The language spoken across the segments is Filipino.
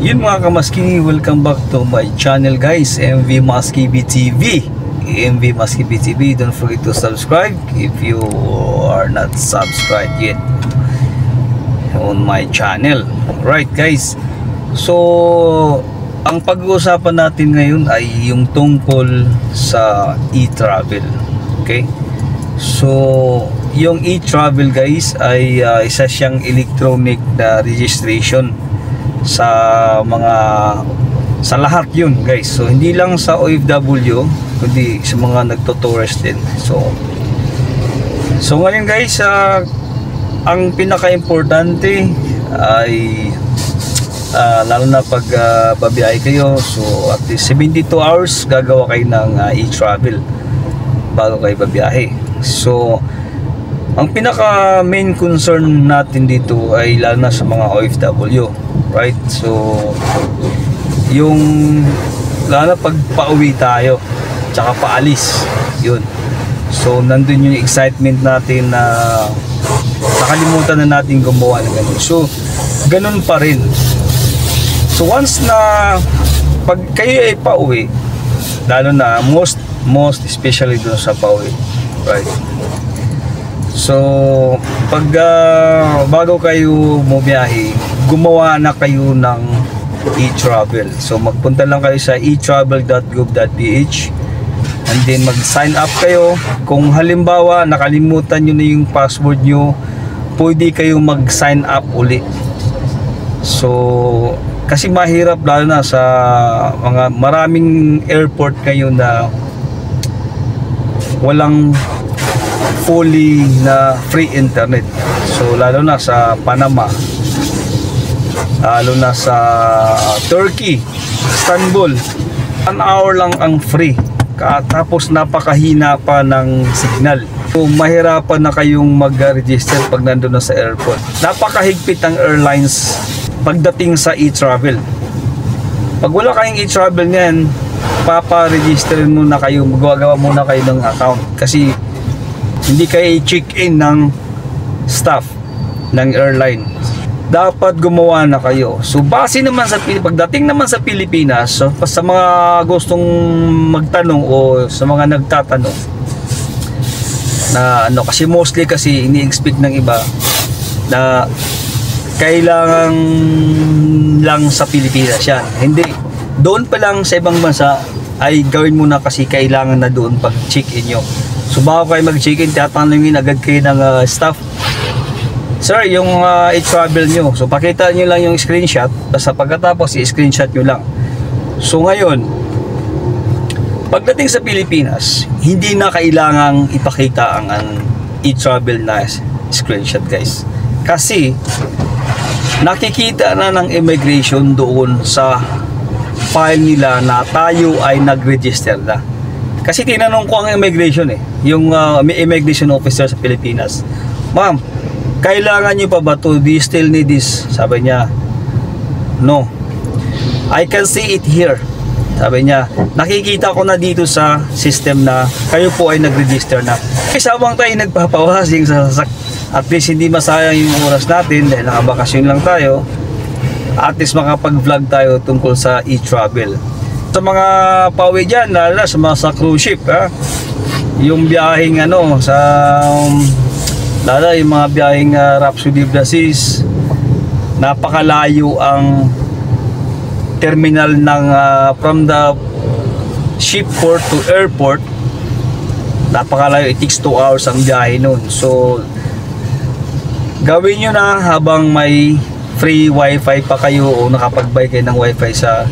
Yun mga kamaski, welcome back to my channel guys, MV Maskibi TV. MV Maskibi TV, don't forget to subscribe if you are not subscribed yet on my channel. Right guys, so ang pag-uusapan natin ngayon ay yung tungkol sa e-travel. Okay, so yung e-travel guys ay isa siyang electronic na registration sa lahat yun guys. So hindi lang sa OFW kundi sa mga nagto-tourist din. So ngayon guys, ang pinaka-importante ay lalo na pag babiyahe kayo, so at least 72 hours gagawa kayo ng e-travel bago kayo babiyahe. So ang pinaka main concern natin dito ay lalo na sa mga OFW, right? So yung lalo na pag pauwi tayo tsaka paalis, yun. So nandun yung excitement natin na nakalimutan na natin gumawa ng ganun. So ganun pa rin. So once na pag kayo ay pauwi, lalo na most especially doon sa pauwi, right? So pag bago kayo bumiyahe, gumawa na kayo ng e-travel. So magpunta lang kayo sa etravel.gov.ph and then mag-sign up kayo. Kung halimbawa nakalimutan nyo na yung password nyo, pwede kayo mag-sign up uli. So kasi mahirap lalo na sa mga maraming airport ngayon na walang fully na free internet. So lalo na sa Panama, lalo na sa Turkey, Istanbul, 1 hour lang ang free, tapos napakahina pa ng signal. So mahirapan na kayong mag-register pag nandun na sa airport. Napakahigpit ang airlines pagdating sa e-travel. Pag wala kayong e-travel niyan, papa-registerin muna kayo, magagawa muna kayo ng account kasi hindi kayo i-check-in ng staff ng airline. Dapat gumawa na kayo. So base naman sa pagdating naman sa Pilipinas, so, sa mga gustong magtanong o sa mga nagtatanong na ano, kasi mostly kasi ini-expect ng iba na kailangan lang sa Pilipinas yan. Hindi. Doon pa lang sa ibang bansa ay gawin muna kasi kailangan na doon pag check-in nyo. So bago kayo mag-check-in, tatanungin agad kayo ng staff, sir, yung e-travel nyo. So pakita nyo lang yung screenshot, basta pagkatapos i-screenshot nyo lang. So ngayon, pagdating sa Pilipinas, hindi na kailangang ipakita ang e-travel na screenshot guys. Kasi nakikita na ng immigration doon sa file nila na tayo ay nag-register na. Kasi tinanong ko ang immigration yung immigration officer sa Pilipinas, ma'am, kailangan nyo pa ba to? Do you still need this? Sabi niya, no, I can see it here. Sabi niya, nakikita ko na dito sa system na kayo po ay nag-register na. Kasi habang tayo nagpapawasing at least hindi masayang yung oras natin dahil nakabakasyon lang tayo, at least makapag-vlog tayo tungkol sa e-travel. Sa mga pauwi dyan, lalo sa mga sa cruise ship, yung biyaheng sa lalo yung mga biyaheng Rhapsody of the Seas, napakalayo ang terminal ng from the shipport to airport. Napakalayo, it takes 2 hours ang biyahe nun. So gawin nyo na habang may free wifi pa kayo o nakapag-buy kayo ng wifi sa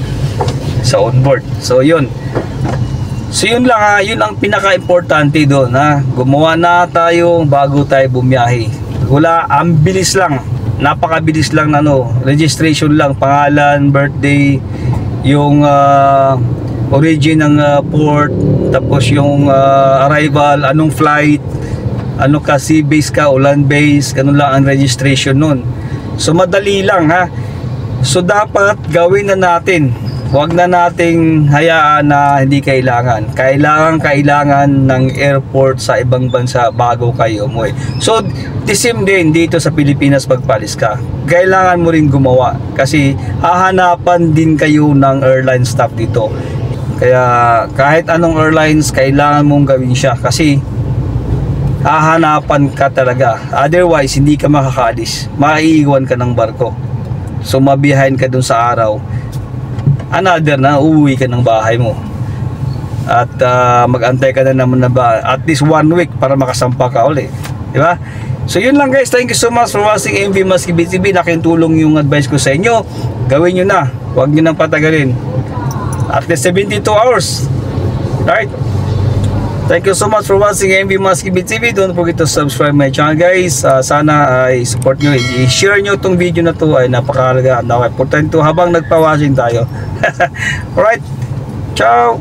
onboard. So yun lang, yun ang pinaka-importante doon, gumawa na tayo bago tayo bumiyahe. Wala, ang bilis lang, napakabilis lang na registration lang, pangalan, birthday, yung origin ng port, tapos yung arrival, anong flight, ano ka, sea base ka o land base, ganun lang ang registration nun. So madali lang So dapat gawin na natin Huwag na nating hayaan na hindi kailangan. Kailangan ng airport sa ibang bansa bago kayo umuwi. So, the same din dito sa Pilipinas pagpalis ka. Kailangan mo rin gumawa kasi hahanapan din kayo ng airline staff dito. Kaya kahit anong airlines, kailangan mong gawin siya kasi hahanapan ka talaga. Otherwise, hindi ka makakaalis. Maiiwan ka ng barko. So, mabiyahin ka dun sa araw. Another na, uuwi ka ng bahay mo. At mag-antay ka na naman na ba at least 1 week para makasampa ka ulit. Di ba? So yun lang guys, thank you so much for watching MV Maski BTV. Nakintulong yung advice ko sa inyo. Gawin nyo na, huwag nyo nang patagalin. At least 72 hours. Right? Thank you so much for watching MV Maski BTV. Don't forget to subscribe my channel guys. Sana ay support nyo, i-share nyo itong video na to. Ay napakahalaga at napaka-important to habang nagpa-watching tayo. Alright, ciao!